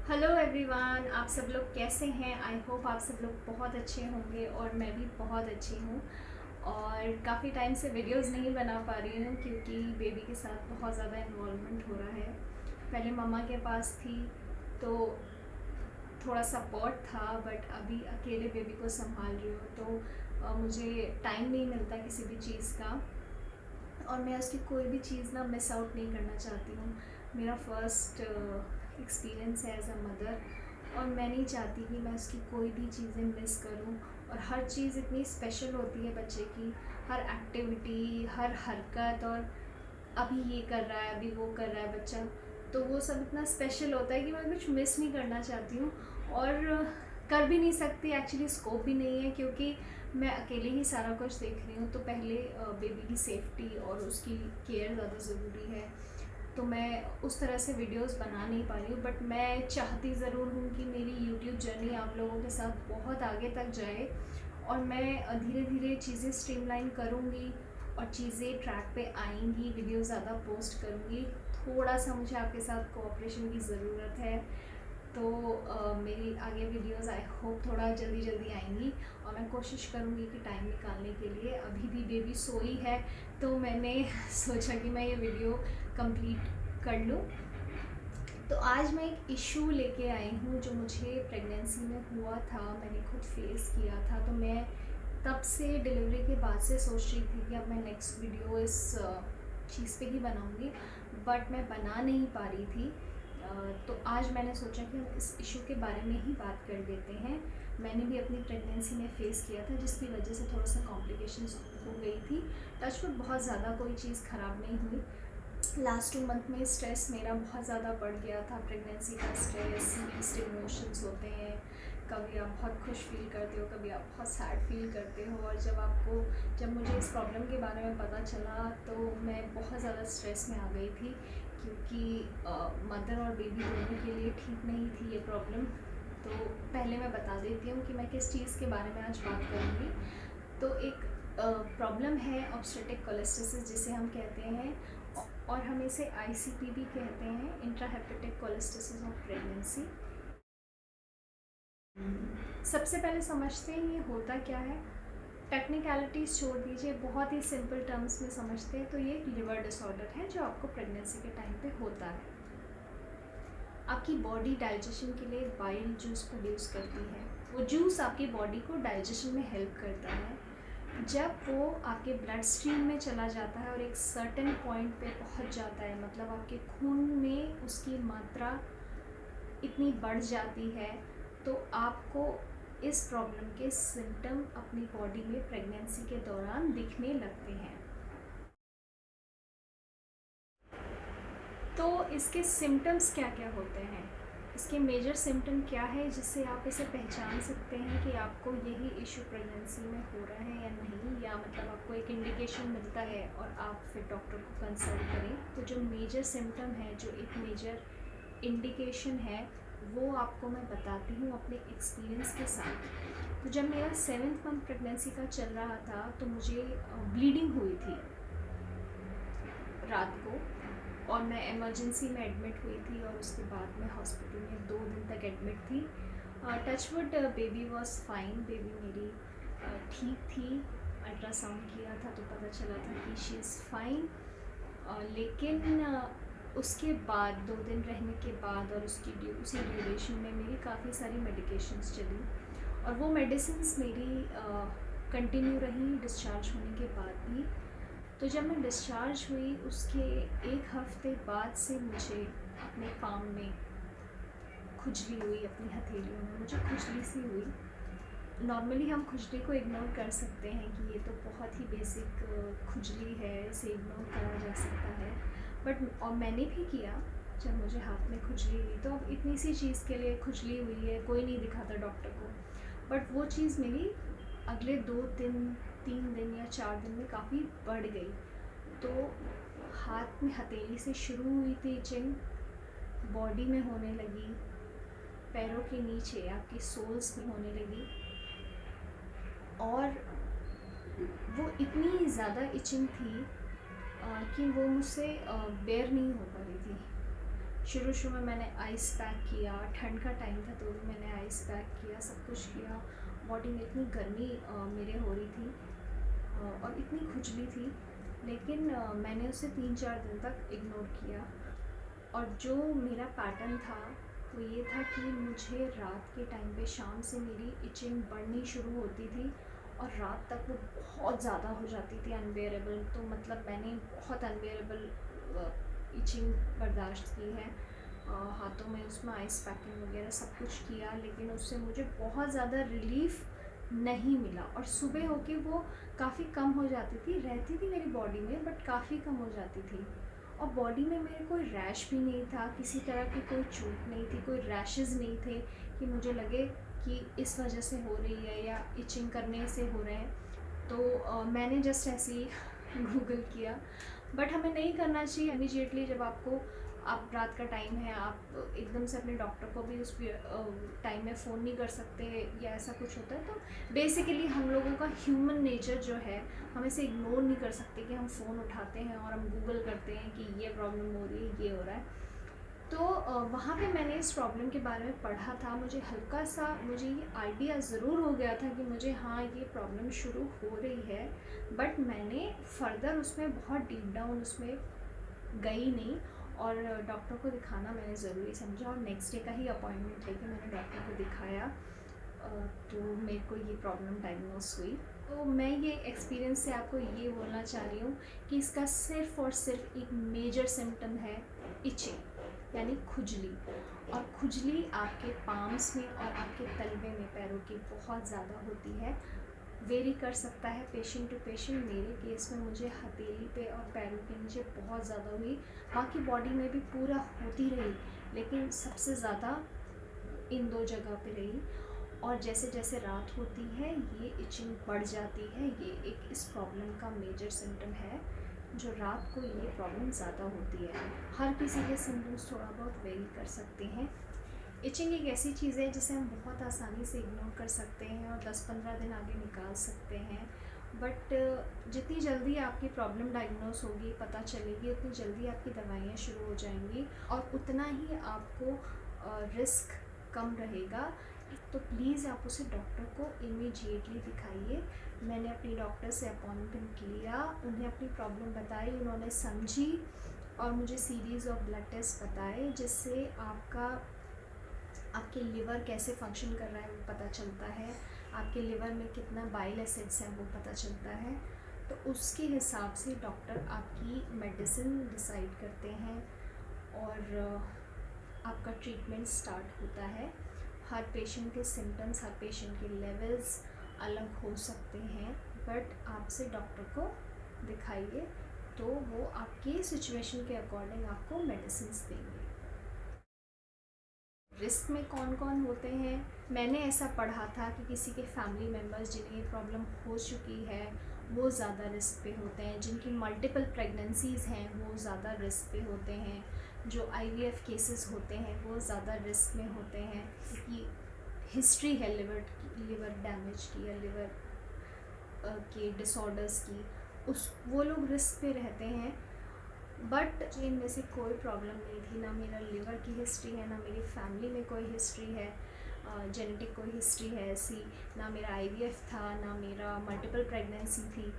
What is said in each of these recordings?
Hello everyone, आप सब लोग कैसे हैं? आई होप आप सब लोग बहुत अच्छे होंगे और मैं भी बहुत अच्छी हूँ। और काफ़ी टाइम से वीडियोस नहीं बना पा रही हूँ क्योंकि बेबी के साथ बहुत ज़्यादा इन्वॉल्वमेंट हो रहा है। पहले मम्मा के पास थी तो थोड़ा सपोर्ट था, बट अभी अकेले बेबी को संभाल रही हूँ तो मुझे टाइम नहीं मिलता किसी भी चीज़ का। और मैं उसकी कोई भी चीज़ ना मिस आउट नहीं करना चाहती हूँ। मेरा फर्स्ट एक्सपीरियंस है एज अ मदर, और मैं नहीं चाहती कि मैं उसकी कोई भी चीज़ें मिस करूँ। और हर चीज़ इतनी स्पेशल होती है बच्चे की, हर एक्टिविटी, हर हरकत, और अभी ये कर रहा है, अभी वो कर रहा है बच्चा, तो वो सब इतना स्पेशल होता है कि मैं कुछ मिस नहीं करना चाहती हूँ। और कर भी नहीं सकती, एक्चुअली स्कोप भी नहीं है क्योंकि मैं अकेले ही सारा कुछ देख रही हूँ। तो पहले बेबी की सेफ्टी और उसकी केयर ज़्यादा ज़रूरी है, तो मैं उस तरह से वीडियोस बना नहीं पा रही हूँ। बट मैं चाहती ज़रूर हूँ कि मेरी यूट्यूब जर्नी आप लोगों के साथ बहुत आगे तक जाए, और मैं धीरे धीरे चीज़ें स्ट्रीमलाइन करूँगी और चीज़ें ट्रैक पे आएंगी, वीडियो ज़्यादा पोस्ट करूँगी। थोड़ा सा मुझे आपके साथ कोऑपरेशन की ज़रूरत है, तो मेरी आगे वीडियोस आई होप थोड़ा जल्दी जल्दी आएंगी, और मैं कोशिश करूँगी कि टाइम निकालने के लिए। अभी भी बेबी सोई है तो मैंने सोचा कि मैं ये वीडियो कंप्लीट कर लूँ। तो आज मैं एक इशू लेके आई हूँ जो मुझे प्रेगनेंसी में हुआ था, मैंने खुद फेस किया था। तो मैं तब से डिलीवरी के बाद से सोच रही थी कि अब मैं नेक्स्ट वीडियो इस चीज़ पे ही बनाऊँगी, बट मैं बना नहीं पा रही थी। तो आज मैंने सोचा कि हम इस इशू के बारे में ही बात कर लेते हैं। मैंने भी अपनी प्रेगनेंसी में फ़ेस किया था, जिसकी वजह से थोड़ा सा कॉम्प्लिकेशंस हो गई थी। टच वुड बहुत ज़्यादा कोई चीज़ ख़राब नहीं हुई। लास्ट 2 मंथ में स्ट्रेस मेरा बहुत ज़्यादा बढ़ गया था। प्रेगनेंसी का स्ट्रेस, मिक्स्ड इमोशंस होते हैं, कभी आप बहुत खुश फील करते हो, कभी आप बहुत सैड फील करते हो। और जब मुझे इस प्रॉब्लम के बारे में पता चला तो मैं बहुत ज़्यादा स्ट्रेस में आ गई थी, क्योंकि मदर और बेबी दोनों के लिए ठीक नहीं थी ये प्रॉब्लम। तो पहले मैं बता देती हूँ कि मैं किस चीज़ के बारे में आज बात करूँगी। तो एक प्रॉब्लम है ऑब्स्टेट्रिक कोलेस्टेसिस, जिसे हम कहते हैं, और हम इसे आईसीपी भी कहते हैं, इंट्राहेपेटिक कोलेस्टेसिस ऑफ प्रेगनेंसी। सबसे पहले समझते हैं ये होता क्या है। टेक्निकलिटीज़ छोड़ दीजिए, बहुत ही सिंपल टर्म्स में समझते हैं। तो ये एक लिवर डिसऑर्डर है जो आपको प्रेगनेंसी के टाइम पे होता है। आपकी बॉडी डाइजेशन के लिए बाइल जूस प्रोड्यूस करती है। वो जूस आपकी बॉडी को डाइजेशन में हेल्प करता है। जब वो आपके ब्लड स्ट्रीम में चला जाता है और एक सर्टेन पॉइंट पे पहुंच जाता है, मतलब आपके खून में उसकी मात्रा इतनी बढ़ जाती है, तो आपको इस प्रॉब्लम के सिम्टम अपनी बॉडी में प्रेगनेंसी के दौरान दिखने लगते हैं। तो इसके सिम्टम्स क्या क्या होते हैं, इसके मेजर सिम्टम क्या है जिससे आप इसे पहचान सकते हैं कि आपको यही इशू प्रेगनेंसी में हो रहा है या नहीं, या मतलब आपको एक इंडिकेशन मिलता है और आप फिर डॉक्टर को कंसल्ट करें। तो जो मेजर सिम्टम है, जो एक मेजर इंडिकेशन है, वो आपको मैं बताती हूँ अपने एक्सपीरियंस के साथ। तो जब मेरा 7th मंथ प्रेगनेंसी का चल रहा था तो मुझे ब्लीडिंग हुई थी रात को, और मैं इमरजेंसी में एडमिट हुई थी, और उसके बाद मैं हॉस्पिटल में 2 दिन तक एडमिट थी। Touchwood baby was fine, baby मेरी ठीक थी। अल्ट्रासाउंड किया था तो पता चला था कि शी इज़ फाइन। लेकिन उसके बाद 2 दिन रहने के बाद और उसी ड्यूरेशन में मेरी काफ़ी सारी मेडिकेशंस चली, और वो मेडिसिन्स मेरी कंटिन्यू रही डिस्चार्ज होने के बाद भी। तो जब मैं डिस्चार्ज हुई उसके 1 हफ्ते बाद से मुझे अपने पाम में खुजली हुई, अपनी हथेलियों में मुझे खुजली सी हुई। नॉर्मली हम खुजली को इग्नोर कर सकते हैं कि ये तो बहुत ही बेसिक खुजली है, इसे इग्नोर करा जा सकता है, बट और मैंने भी किया। जब मुझे हाथ में खुजली हुई तो अब इतनी सी चीज़ के लिए खुजली हुई है, कोई नहीं दिखा था डॉक्टर को, बट वो चीज़ मेरी अगले 2 दिन, 3 दिन या 4 दिन में काफ़ी बढ़ गई। तो हाथ में हथेली से शुरू हुई थी इचिंग, बॉडी में होने लगी, पैरों के नीचे आपकी सोल्स में होने लगी, और वो इतनी ज़्यादा इचिंग थी कि वो मुझसे बेयर नहीं हो पा रही थी। शुरू शुरू में मैंने आइस पैक किया, ठंड का टाइम था तो भी मैंने आइस पैक किया, सब कुछ किया। बॉडी में इतनी गर्मी मेरे हो रही थी और इतनी खुजली थी, लेकिन मैंने उसे 3-4 दिन तक इग्नोर किया। और जो मेरा पैटर्न था वो ये था कि मुझे रात के टाइम पे शाम से मेरी इचिंग बढ़नी शुरू होती थी और रात तक वो बहुत ज़्यादा हो जाती थी, अनबेरेबल। तो मतलब मैंने बहुत अनबेरेबल इचिंग बर्दाश्त की है। हाथों में उसमें आइस पैकिंग वगैरह सब कुछ किया, लेकिन उससे मुझे बहुत ज़्यादा रिलीफ नहीं मिला। और सुबह होके वो काफ़ी कम हो जाती थी, रहती थी मेरी बॉडी में, बट काफ़ी कम हो जाती थी। और बॉडी में मेरे कोई रैश भी नहीं था, किसी तरह की कोई चोट नहीं थी, कोई रैशेज़ नहीं थे कि मुझे लगे कि इस वजह से हो रही है या इचिंग करने से हो रहे हैं। तो मैंने जस्ट ऐसे ही गूगल किया, बट हमें नहीं करना चाहिए इमीडिएटली। जब आप रात का टाइम है, आप एकदम से अपने डॉक्टर को भी उस टाइम में फ़ोन नहीं कर सकते या ऐसा कुछ होता है। तो बेसिकली हम लोगों का ह्यूमन नेचर जो है, हम इसे इग्नोर नहीं कर सकते कि हम फ़ोन उठाते हैं और हम गूगल करते हैं कि ये प्रॉब्लम हो रही है, ये हो रहा है। तो वहाँ पे मैंने इस प्रॉब्लम के बारे में पढ़ा था। मुझे हल्का सा मुझे ये आइडिया ज़रूर हो गया था कि मुझे हाँ ये प्रॉब्लम शुरू हो रही है, बट मैंने फ़र्दर उसमें बहुत डीप डाउन उसमें गई नहीं। और डॉक्टर को दिखाना मैंने ज़रूरी समझा और नेक्स्ट डे का ही अपॉइंटमेंट लेके मैंने डॉक्टर को दिखाया। तो मेरे को ये प्रॉब्लम डायग्नोस हुई। तो मैं ये एक्सपीरियंस से आपको ये बोलना चाह रही हूँ कि इसका सिर्फ़ और सिर्फ एक मेजर सिम्टम है इचिंग, यानी खुजली। और खुजली आपके पाम्स में और आपके तलवे में पैरों की बहुत ज़्यादा होती है। वेरी कर सकता है पेशेंट टू पेशेंट। मेरे केस में मुझे हथेली पे और पैरों के नीचे बहुत ज़्यादा हुई, बाकी बॉडी में भी पूरा होती रही, लेकिन सबसे ज़्यादा इन 2 जगह पे रही। और जैसे जैसे रात होती है ये इचिंग बढ़ जाती है। ये एक इस प्रॉब्लम का मेजर सिम्टम है, जो रात को ये प्रॉब्लम ज़्यादा होती है। हर किसी के सिम्टम्स थोड़ा बहुत वेरी कर सकते हैं। इचिंग एक ऐसी चीज़ है जिसे हम बहुत आसानी से इग्नोर कर सकते हैं और 10-15 दिन आगे निकाल सकते हैं, बट जितनी जल्दी आपकी प्रॉब्लम डायग्नोस होगी, पता चलेगी, उतनी जल्दी आपकी दवाइयाँ शुरू हो जाएंगी और उतना ही आपको रिस्क कम रहेगा। तो प्लीज़ आप उसे डॉक्टर को इमीडिएटली दिखाइए। मैंने अपनी डॉक्टर से अपॉइंटमेंट लिया, उन्हें अपनी प्रॉब्लम बताई, उन्होंने समझी और मुझे सीरीज़ ऑफ ब्लड टेस्ट बताए, जिससे आपके लिवर कैसे फंक्शन कर रहा है वो पता चलता है, आपके लिवर में कितना बाइल एसिड्स हैं वो पता चलता है। तो उसके हिसाब से डॉक्टर आपकी मेडिसिन डिसाइड करते हैं और आपका ट्रीटमेंट स्टार्ट होता है। हर पेशेंट के सिम्टम्स, हर पेशेंट के लेवल्स अलग हो सकते हैं, बट आपसे डॉक्टर को दिखाइए तो वो आपकी सिचुएशन के अकॉर्डिंग आपको मेडिसिन देंगे। रिस्क में कौन कौन होते हैं, मैंने ऐसा पढ़ा था कि किसी के फैमिली मेम्बर्स जिन्हें ये प्रॉब्लम हो चुकी है वो ज़्यादा रिस्क पे होते हैं, जिनकी मल्टीपल प्रेगनेंसीज़ हैं वो ज़्यादा रिस्क पे होते हैं, जो IVF केसेस होते हैं वो ज़्यादा रिस्क में होते हैं, क्योंकि हिस्ट्री है लिवर डैमेज की या लिवर के डिसऑर्डर्स की, वो लोग रिस्क पे रहते हैं। बट इनमें से कोई प्रॉब्लम नहीं थी, ना मेरा लिवर की हिस्ट्री है, ना मेरी फैमिली में कोई हिस्ट्री है, जेनेटिक कोई हिस्ट्री है ऐसी, ना मेरा IVF था, ना मेरा मल्टीपल प्रेगनेंसी थी।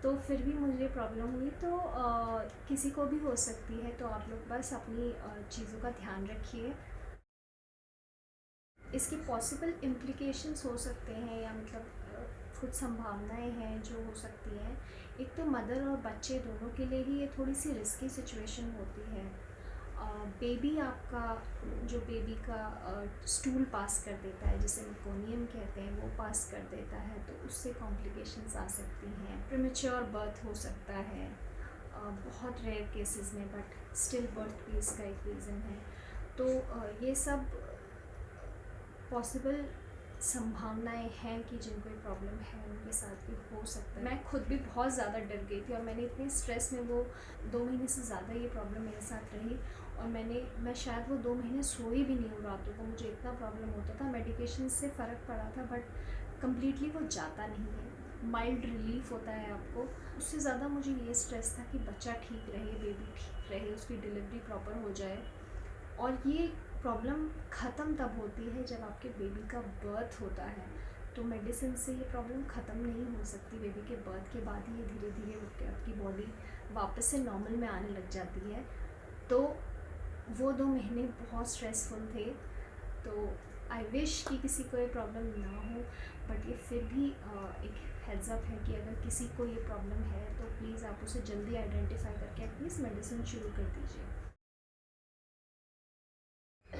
तो फिर भी मुझे प्रॉब्लम हुई। तो किसी को भी हो सकती है, तो आप लोग बस अपनी चीज़ों का ध्यान रखिए। इसकी पॉसिबल इम्प्लिकेशंस हो सकते हैं या मतलब कुछ संभावनाएं हैं जो हो सकती हैं। एक तो मदर और बच्चे दोनों के लिए ही ये थोड़ी सी रिस्की सिचुएशन होती है। बेबी आपका, जो बेबी का स्टूल पास कर देता है, जिसे मेकोनियम कहते हैं, वो पास कर देता है, तो उससे कॉम्प्लिकेशंस आ सकती हैं। प्रीमेच्योर बर्थ हो सकता है बहुत रेयर केसेस में, बट स्टिल बर्थ भी इसका एक रीज़न है। तो ये सब पॉसिबल संभावनाएं हैं कि जिनको ये प्रॉब्लम है उनके साथ भी हो सकता है। मैं खुद भी बहुत ज़्यादा डर गई थी और मैंने इतने स्ट्रेस में वो 2 महीने से ज़्यादा ये प्रॉब्लम मेरे साथ रही और मैं शायद वो 2 महीने सोई भी नहीं हूँ रातों को। मुझे इतना प्रॉब्लम होता था, मेडिकेशन से फ़र्क पड़ा था, बट कम्प्लीटली वो जाता नहीं है। माइल्ड रिलीफ होता है आपको। उससे ज़्यादा मुझे ये स्ट्रेस था कि बच्चा ठीक रहे, बेबी ठीक रहे, उसकी डिलीवरी प्रॉपर हो जाए। और ये प्रॉब्लम ख़त्म तब होती है जब आपके बेबी का बर्थ होता है। तो मेडिसिन से ये प्रॉब्लम ख़त्म नहीं हो सकती। बेबी के बर्थ के बाद ही ये धीरे धीरे रुक के आपकी बॉडी वापस से नॉर्मल में आने लग जाती है। तो वो 2 महीने बहुत स्ट्रेसफुल थे। तो आई विश कि किसी को ये प्रॉब्लम ना हो, बट ये फिर भी एक हेड्स अप है कि अगर किसी को ये प्रॉब्लम है तो प्लीज़ आप उसे जल्दी आइडेंटिफाई करके एटलीस्ट मेडिसिन शुरू कर दीजिए।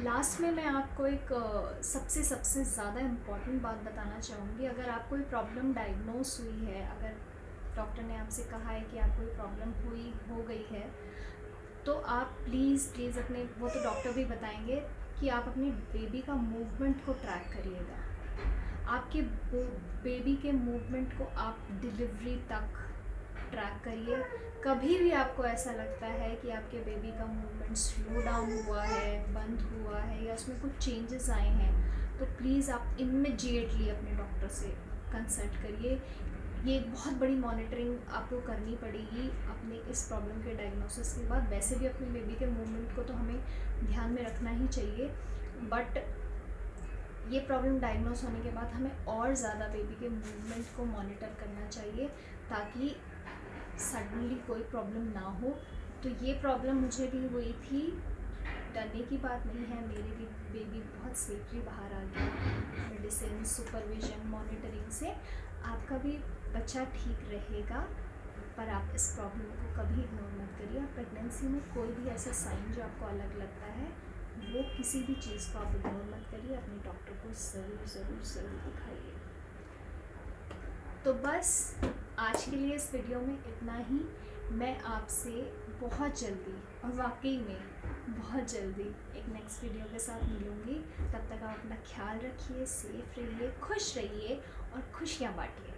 लास्ट में मैं आपको एक सबसे ज़्यादा इम्पॉर्टेंट बात बताना चाहूँगी। अगर आपको ये प्रॉब्लम डायग्नोस हुई है, अगर डॉक्टर ने आपसे कहा है कि आपको ये प्रॉब्लम हो गई है, तो आप प्लीज़ अपने, वो तो डॉक्टर भी बताएंगे कि आप अपनी बेबी का मूवमेंट को ट्रैक करिएगा। आपके बेबी के मूवमेंट को आप डिलीवरी तक ट्रैक करिए। कभी भी आपको ऐसा लगता है कि आपके बेबी का मूवमेंट स्लो डाउन हुआ है, बंद हुआ है या उसमें कुछ चेंजेस आए हैं, तो प्लीज़ आप इमीडिएटली अपने डॉक्टर से कंसल्ट करिए। ये एक बहुत बड़ी मॉनिटरिंग आपको करनी पड़ेगी अपने इस प्रॉब्लम के डायग्नोसिस के बाद। वैसे भी अपने बेबी के मूवमेंट को तो हमें ध्यान में रखना ही चाहिए, बट ये प्रॉब्लम डायग्नोस होने के बाद हमें और ज़्यादा बेबी के मूवमेंट को मॉनिटर करना चाहिए ताकि सडनली कोई प्रॉब्लम ना हो। तो ये प्रॉब्लम मुझे भी हुई थी, डरने की बात नहीं है। मेरे भी बेबी बहुत सेफली बाहर आ गया मेडिसिन, सुपरविजन, मॉनिटरिंग से। आपका भी बच्चा ठीक रहेगा, पर आप इस प्रॉब्लम को कभी इग्नोर मत करिए। आप प्रेगनेंसी में कोई भी ऐसा साइन जो आपको अलग लगता है, वो किसी भी चीज़ को आप इग्नोर मत करिए, अपने डॉक्टर को ज़रूर दिखाइए। तो बस आज के लिए इस वीडियो में इतना ही। मैं आपसे बहुत जल्दी, और वाकई में बहुत जल्दी, एक नेक्स्ट वीडियो के साथ मिलूँगी। तब तक आप अपना ख्याल रखिए, सेफ रहिए, खुश रहिए और खुशियाँ बांटिए।